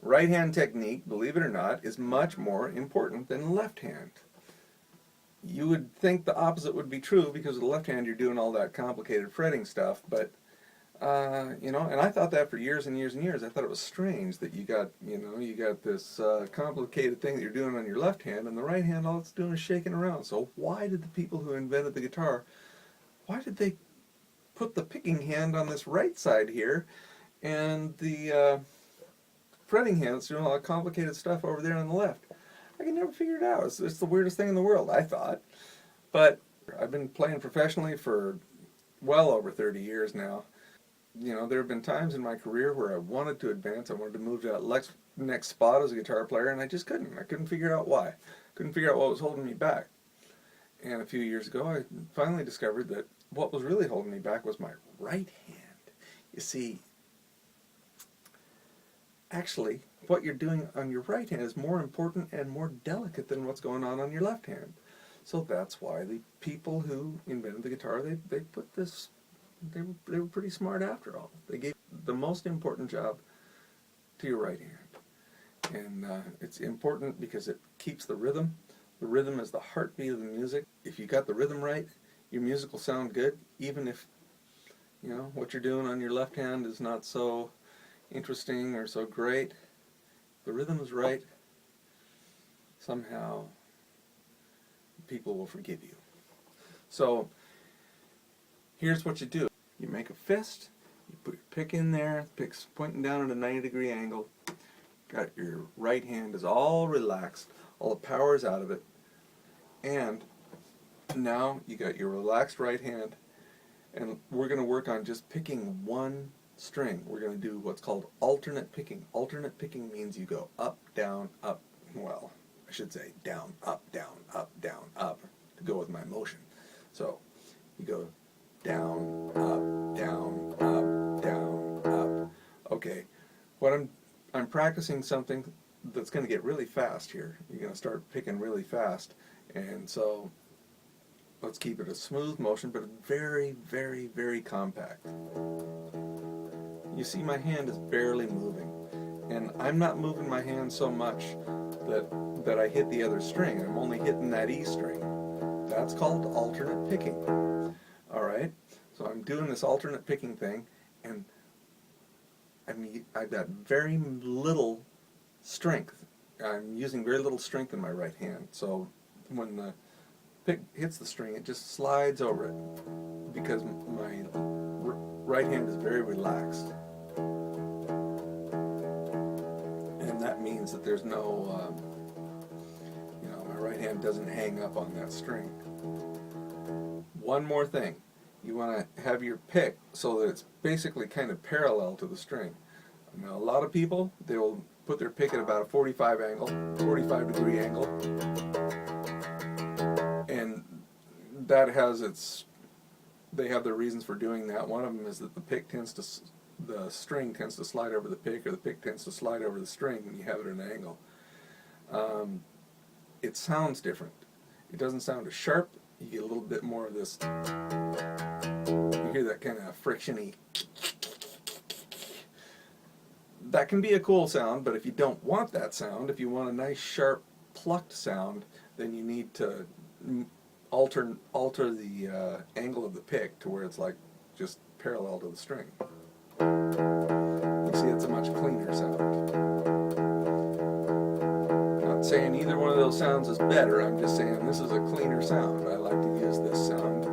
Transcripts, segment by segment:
right hand technique, believe it or not, is much more important than left hand. You would think the opposite would be true because with the left hand you're doing all that complicated fretting stuff, but you know, and I thought that for years and years and years. I thought it was strange that you got this complicated thing that you're doing on your left hand, and the right hand all it's doing is shaking around. So why did the people who invented the guitar, why did they put the picking hand on this right side here, and the fretting hand's doing all that complicated stuff over there on the left? I can never figure it out. It's the weirdest thing in the world, I thought. But I've been playing professionally for well over 30 years now. You know, there have been times in my career where I wanted to advance. I wanted to move to that next spot as a guitar player, and I just couldn't. I couldn't figure out why. Couldn't figure out what was holding me back. And a few years ago, I finally discovered that what was really holding me back was my right hand. You see, actually, what you're doing on your right hand is more important and more delicate than what's going on your left hand. So that's why the people who invented the guitar, they put this, they were pretty smart after all. They gave the most important job to your right hand. And it's important because it keeps the rhythm. The rhythm is the heartbeat of the music. If you got the rhythm right, your music will sound good, even if, you know, what you're doing on your left hand is not so interesting or so great. The rhythm is right, somehow people will forgive you. So here's what you do. You make a fist, you put your pick in there, pick's pointing down at a 90-degree angle, got your right hand is all relaxed, all the power's out of it, and now you got your relaxed right hand, and we're going to work on just picking one string. We're going to do what's called alternate picking. Alternate picking means you go up, down, up, well, I should say down, up, to go with my motion. So you go down, up, down, up, down, up. Okay, what I'm practicing something that's going to get really fast here. You're going to start picking really fast, and so let's keep it a smooth motion, but very, very, very compact. You see my hand is barely moving, and I'm not moving my hand so much that I hit the other string. I'm only hitting that E string. That's called alternate picking. Alright, so I'm doing this alternate picking thing, and I've got very little strength. I'm using very little strength in my right hand, so when the pick hits the string, it just slides over it because my right hand is very relaxed. And that means that there's no, you know, my right hand doesn't hang up on that string. One more thing. You want to have your pick so that it's basically kind of parallel to the string. Now, a lot of people, they will put their pick at about a 45 degree angle. And that has they have their reasons for doing that. One of them is that the string tends to slide over the pick, or the pick tends to slide over the string when you have it at an angle. It sounds different. It doesn't sound as sharp. You get a little bit more of this, you hear that kind of friction-y. That can be a cool sound, but if you don't want that sound, if you want a nice sharp plucked sound, then you need to alter the angle of the pick to where it's like just parallel to the string. You see, it's a much cleaner sound. Not saying either one of those sounds is better, I'm just saying this is a cleaner sound. I like to use this sound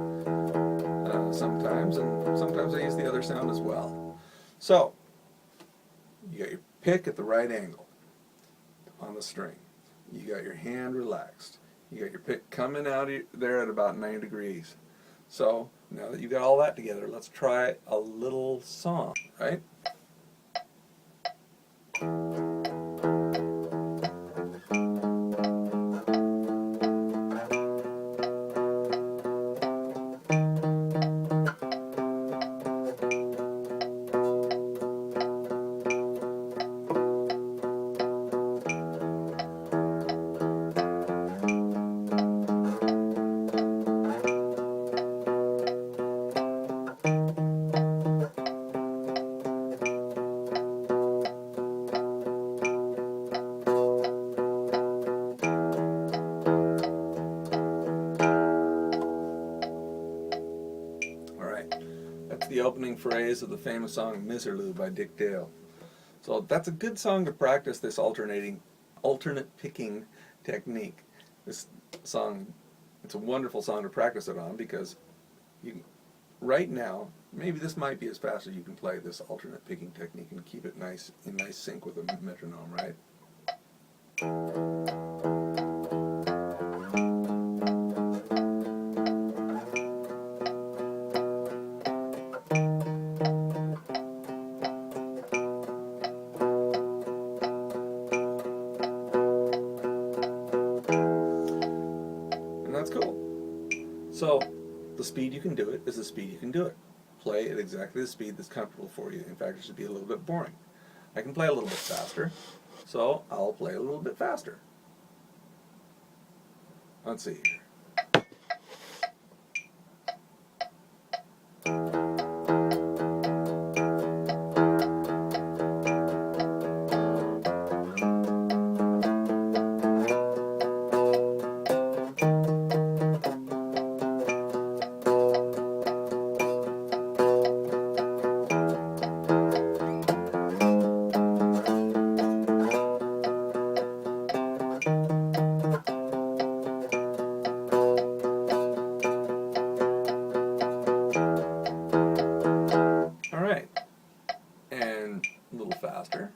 sometimes, and sometimes I use the other sound as well. So, you got your pick at the right angle on the string. You got your hand relaxed. You got your pick coming out there at about 90 degrees. So, now that you got all that together, let's try a little song, right? opening phrase of the famous song Miserlou by Dick Dale. So that's a good song to practice this alternate picking technique. This song, it's a wonderful song to practice it on because right now, maybe this might be as fast as you can play this alternate picking technique and keep it in nice sync with a metronome, right? And that's cool. So the speed you can do it is the speed you can do it. Play at exactly the speed that's comfortable for you. In fact, it should be a little bit boring. I can play a little bit faster, so I'll play a little bit faster. Let's see here. Alright, and a little faster.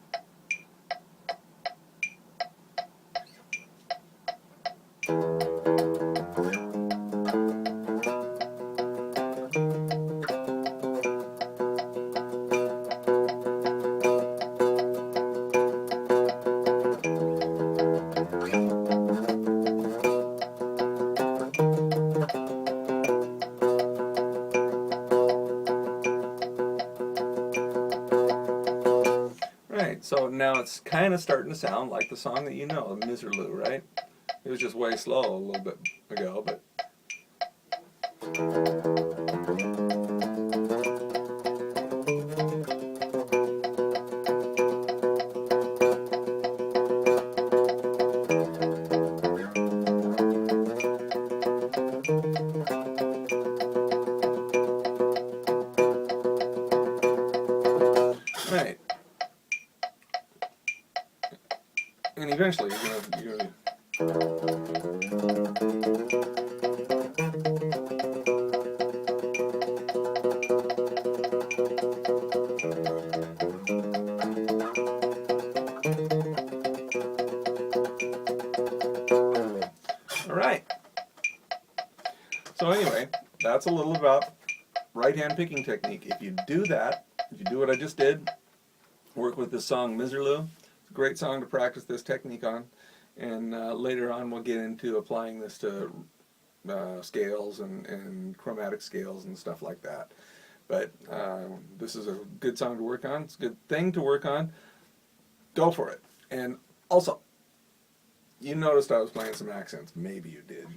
Right, so now it's kind of starting to sound like the song that you know, Miserlou, right? It was just way slow a little bit ago, but... Right. And eventually you're gonna All right. So anyway, that's a little about right-hand picking technique. If you do that, if you do what I just did, work with this song Miserlou. It's a great song to practice this technique on, and later on we'll get into applying this to scales and chromatic scales and stuff like that. But this is a good song to work on. It's a good thing to work on. Go for it. And also, you noticed I was playing some accents. Maybe you did.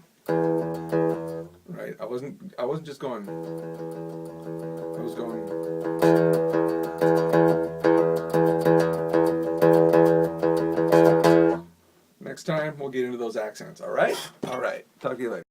Right? I wasn't just going. I was going. Next time we'll get into those accents. All right? All right. Talk to you later.